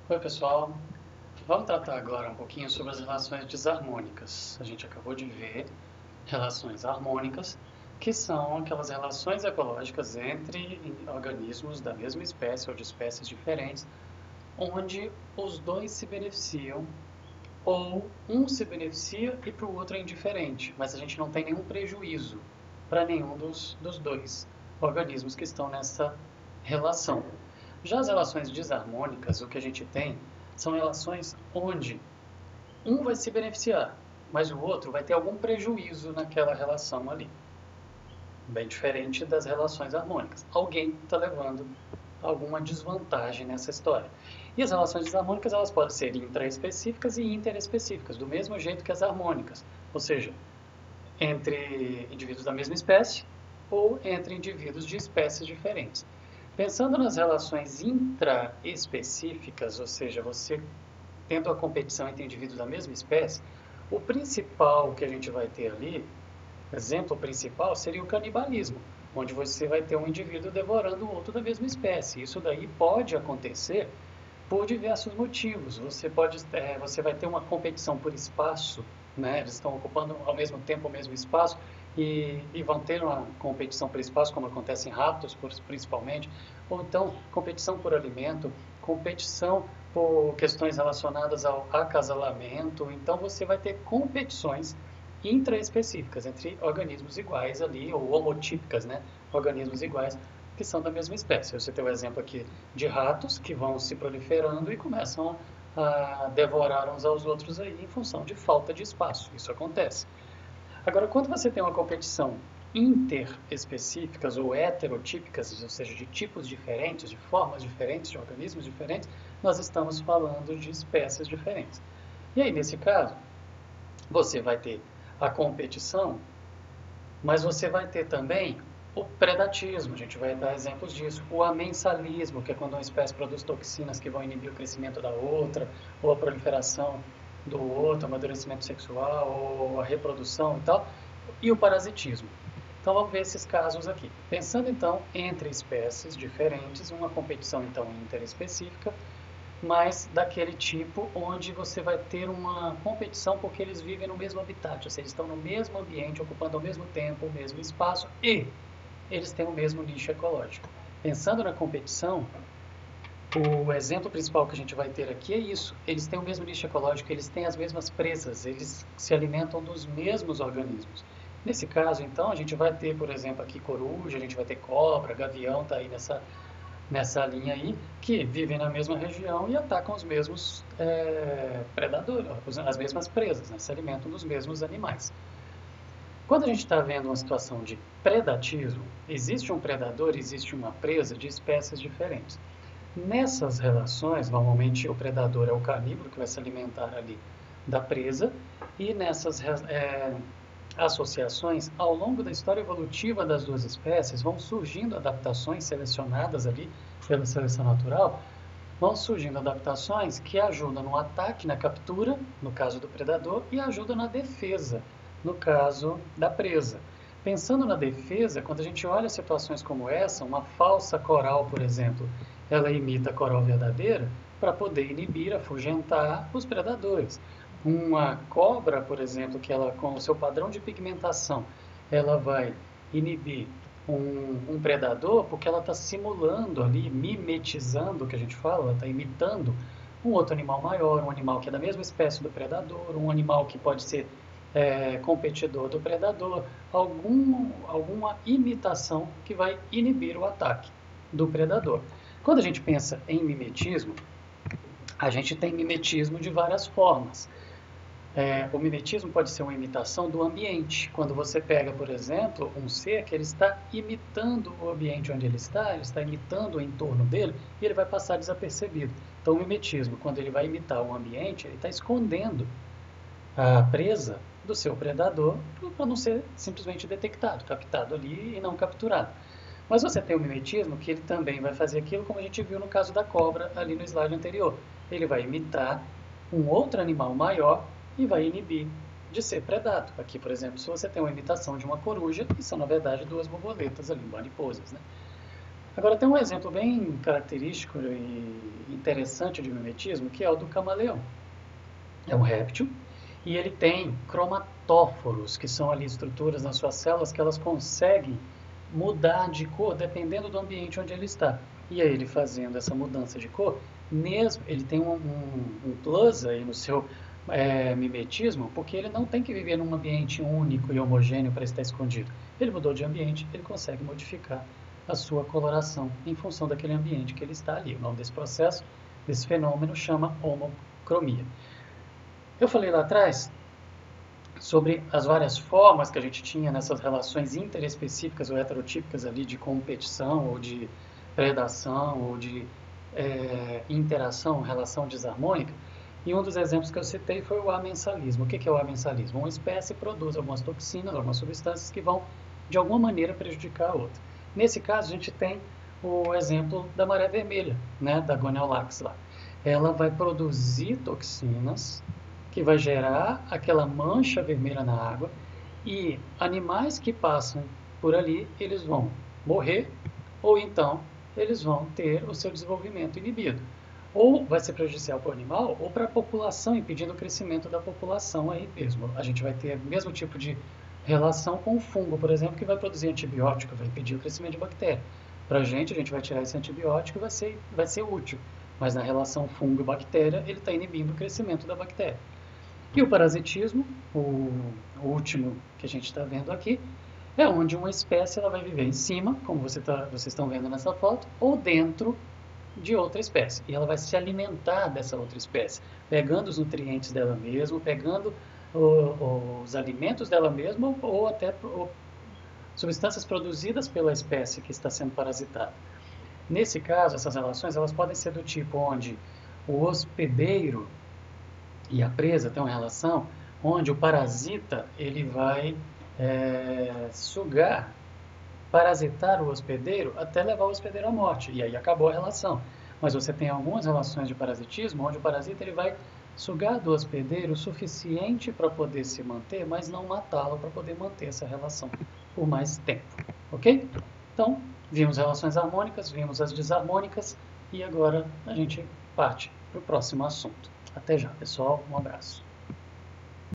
Oi, pessoal. Vamos tratar agora um pouquinho sobre as relações desarmônicas. A gente acabou de ver relações harmônicas, que são aquelas relações ecológicas entre organismos da mesma espécie ou de espécies diferentes, onde os dois se beneficiam ou um se beneficia e para o outro é indiferente, mas a gente não tem nenhum prejuízo para nenhum dos dois organismos que estão nessa relação. Já as relações desarmônicas, o que a gente tem são relações onde um vai se beneficiar, mas o outro vai ter algum prejuízo naquela relação ali. Bem diferente das relações harmônicas. Alguém está levando alguma desvantagem nessa história. E as relações desarmônicas elas podem ser intraespecíficas e interespecíficas, do mesmo jeito que as harmônicas, ou seja, entre indivíduos da mesma espécie ou entre indivíduos de espécies diferentes. Pensando nas relações intraespecíficas, ou seja, você tendo a competição entre indivíduos da mesma espécie, o principal que a gente vai ter ali, exemplo principal, seria o canibalismo, onde você vai ter um indivíduo devorando o outro da mesma espécie. Isso daí pode acontecer por diversos motivos. Você vai ter uma competição por espaço, né? Eles estão ocupando ao mesmo tempo o mesmo espaço e vão ter uma competição por espaço, como acontece em ratos, principalmente, ou então competição por alimento, competição por questões relacionadas ao acasalamento. Então você vai ter competições intraespecíficas entre organismos iguais ali, ou homotípicas, né? Organismos iguais que são da mesma espécie. Você tem o exemplo aqui de ratos que vão se proliferando e começam a devorar uns aos outros aí em função de falta de espaço. Isso acontece. Agora, quando você tem uma competição interespecíficas ou heterotípicas, ou seja, de tipos diferentes, de formas diferentes, de organismos diferentes, nós estamos falando de espécies diferentes. E aí, nesse caso, você vai ter a competição, mas você vai ter também o predatismo, a gente vai dar exemplos disso. O amensalismo, que é quando uma espécie produz toxinas que vão inibir o crescimento da outra, ou a proliferação do outro, o amadurecimento sexual, ou a reprodução e tal. E o parasitismo. Então vamos ver esses casos aqui. Pensando então entre espécies diferentes, uma competição então interespecífica, mas daquele tipo onde você vai ter uma competição porque eles vivem no mesmo habitat, ou seja, eles estão no mesmo ambiente, ocupando ao mesmo tempo o mesmo espaço e eles têm o mesmo nicho ecológico. Pensando na competição, o exemplo principal que a gente vai ter aqui é isso. Eles têm o mesmo nicho ecológico, eles têm as mesmas presas, eles se alimentam dos mesmos organismos. Nesse caso, então, a gente vai ter, por exemplo, aqui coruja, a gente vai ter cobra, gavião, está aí nessa linha aí, que vivem na mesma região e atacam os mesmos predadores, as mesmas presas, né? Se alimentam dos mesmos animais. Quando a gente está vendo uma situação de predatismo, existe um predador, existe uma presa de espécies diferentes. Nessas relações, normalmente o predador é o carnívoro que vai se alimentar ali da presa, e nessas associações, ao longo da história evolutiva das duas espécies, vão surgindo adaptações selecionadas ali pela seleção natural, vão surgindo adaptações que ajudam no ataque, na captura, no caso do predador, e ajudam na defesa, no caso da presa. Pensando na defesa, quando a gente olha situações como essa, uma falsa coral, por exemplo, ela imita a coral verdadeira para poder inibir, afugentar os predadores. Uma cobra, por exemplo, que ela com o seu padrão de pigmentação, ela vai inibir um predador porque ela está simulando ali, mimetizando o que a gente fala, ela está imitando um outro animal maior, um animal que é da mesma espécie do predador, um animal que pode ser competidor do predador, alguma imitação que vai inibir o ataque do predador. Quando a gente pensa em mimetismo, a gente tem mimetismo de várias formas. O mimetismo pode ser uma imitação do ambiente. Quando você pega, por exemplo, um ser que ele está imitando o ambiente onde ele está imitando o entorno dele e ele vai passar desapercebido. Então, o mimetismo, quando ele vai imitar o ambiente, ele está escondendo a presa do seu predador para não ser simplesmente detectado, captado ali e não capturado. Mas você tem o mimetismo que ele também vai fazer aquilo como a gente viu no caso da cobra ali no slide anterior. Ele vai imitar um outro animal maior e vai inibir de ser predado. Aqui, por exemplo, se você tem uma imitação de uma coruja, que são na verdade duas borboletas ali, mariposas, né? Agora tem um exemplo bem característico e interessante de mimetismo, que é o do camaleão. É um réptil e ele tem cromatóforos, que são ali estruturas nas suas células que elas conseguem mudar de cor dependendo do ambiente onde ele está. E aí ele fazendo essa mudança de cor, mesmo ele tem um plus aí no seu mimetismo, porque ele não tem que viver num ambiente único e homogêneo para estar escondido. Ele mudou de ambiente, ele consegue modificar a sua coloração em função daquele ambiente que ele está ali. O nome desse processo, desse fenômeno, chama homocromia. Eu falei lá atrás sobre as várias formas que a gente tinha nessas relações interespecíficas ou heterotípicas ali de competição ou de predação ou de interação, relação desarmônica. E um dos exemplos que eu citei foi o amensalismo. O que é o amensalismo? Uma espécie produz algumas toxinas, algumas substâncias que vão de alguma maneira prejudicar a outra. Nesse caso, a gente tem o exemplo da maré vermelha, né, da Goniolax lá. Ela vai produzir toxinas que vai gerar aquela mancha vermelha na água e animais que passam por ali, eles vão morrer ou então eles vão ter o seu desenvolvimento inibido. Ou vai ser prejudicial para o animal ou para a população, impedindo o crescimento da população aí mesmo. A gente vai ter o mesmo tipo de relação com o fungo, por exemplo, que vai produzir antibiótico, vai impedir o crescimento de bactéria. Para a gente vai tirar esse antibiótico e vai ser útil. Mas na relação fungo e bactéria, ele está inibindo o crescimento da bactéria. E o parasitismo, o último que a gente está vendo aqui, é onde uma espécie ela vai viver em cima, como vocês estão vendo nessa foto, ou dentro de outra espécie. E ela vai se alimentar dessa outra espécie, pegando os nutrientes dela mesma, pegando os alimentos dela mesma ou até substâncias produzidas pela espécie que está sendo parasitada. Nesse caso, essas relações elas podem ser do tipo onde o hospedeiro e a presa têm uma relação onde o parasita ele vai sugar, parasitar o hospedeiro até levar o hospedeiro à morte, e aí acabou a relação. Mas você tem algumas relações de parasitismo onde o parasita ele vai sugar do hospedeiro o suficiente para poder se manter, mas não matá-lo para poder manter essa relação por mais tempo, ok? Então, vimos relações harmônicas, vimos as desarmônicas e agora a gente parte para o próximo assunto. Até já, pessoal. Um abraço.